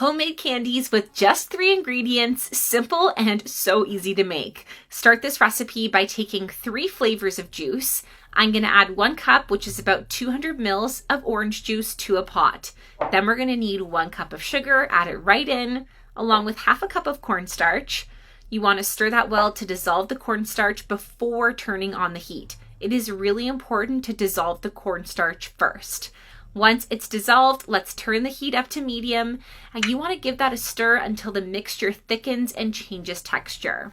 Homemade candies with just 3 ingredients, simple and so easy to make. Start this recipe by taking 3 flavors of juice. I'm going to add 1 cup, which is about 200 mils of orange juice to a pot. Then we're going to need 1 cup of sugar, add it right in, along with half a cup of cornstarch. You want to stir that well to dissolve the cornstarch before turning on the heat. It is really important to dissolve the cornstarch first. Once it's dissolved, let's turn the heat up to medium, and you want to give that a stir until the mixture thickens and changes texture.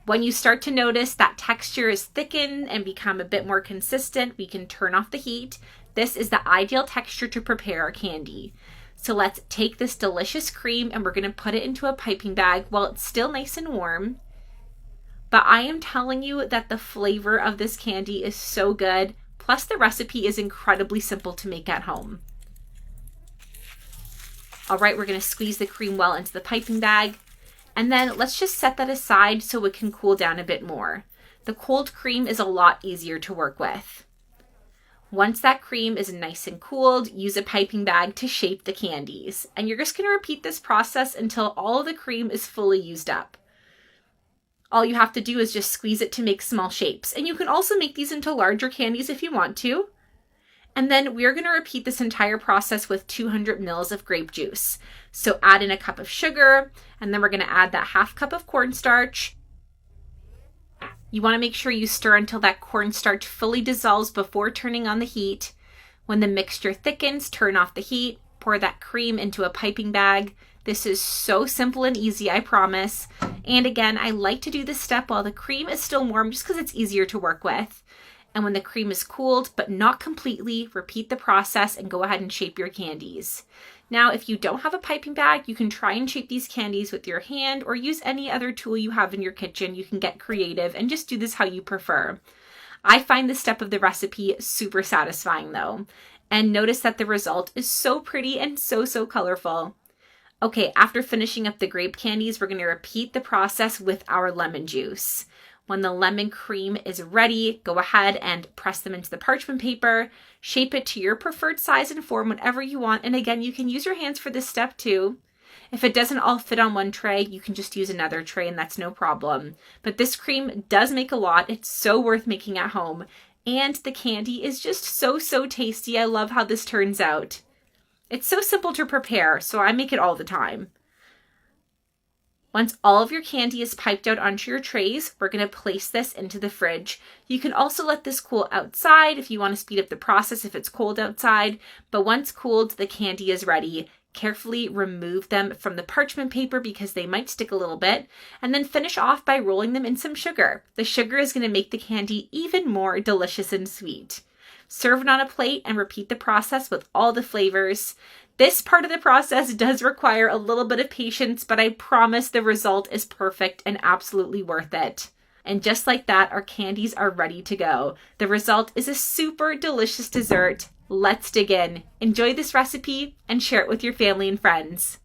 When you start to notice that texture is thickened and become a bit more consistent, we can turn off the heat. This is the ideal texture to prepare our candy. So let's take this delicious cream and we're going to put it into a piping bag while it's still nice and warm. But I am telling you that the flavor of this candy is so good. Plus, the recipe is incredibly simple to make at home. All right, we're going to squeeze the cream well into the piping bag. And then let's just set that aside so it can cool down a bit more. The cold cream is a lot easier to work with. Once that cream is nice and cooled, use a piping bag to shape the candies. And you're just going to repeat this process until all of the cream is fully used up. All you have to do is just squeeze it to make small shapes. And you can also make these into larger candies if you want to. And then we're going to repeat this entire process with 200 mils of grape juice. So add in a cup of sugar, and then we're going to add that half cup of cornstarch. You want to make sure you stir until that cornstarch fully dissolves before turning on the heat. When the mixture thickens, turn off the heat, pour that cream into a piping bag. This is so simple and easy, I promise. And again, I like to do this step while the cream is still warm just because it's easier to work with. And when the cream is cooled, but not completely, repeat the process and go ahead and shape your candies. Now, if you don't have a piping bag, you can try and shape these candies with your hand or use any other tool you have in your kitchen. You can get creative and just do this how you prefer. I find this step of the recipe super satisfying though. And notice that the result is so pretty and so colorful. Okay, after finishing up the grape candies, we're going to repeat the process with our lemon juice. When the lemon cream is ready, go ahead and press them into the parchment paper, shape it to your preferred size and form, whatever you want. And again, you can use your hands for this step too. If it doesn't all fit on one tray, you can just use another tray and that's no problem. But this cream does make a lot. It's so worth making at home. And the candy is just so tasty. I love how this turns out. It's so simple to prepare, so I make it all the time. Once all of your candy is piped out onto your trays, we're going to place this into the fridge. You can also let this cool outside if you want to speed up the process if it's cold outside, but once cooled, the candy is ready. Carefully remove them from the parchment paper because they might stick a little bit, and then finish off by rolling them in some sugar. The sugar is going to make the candy even more delicious and sweet. Serve it on a plate and repeat the process with all the flavors. This part of the process does require a little bit of patience, but I promise the result is perfect and absolutely worth it. And just like that, our candies are ready to go. The result is a super delicious dessert. Let's dig in. Enjoy this recipe and share it with your family and friends.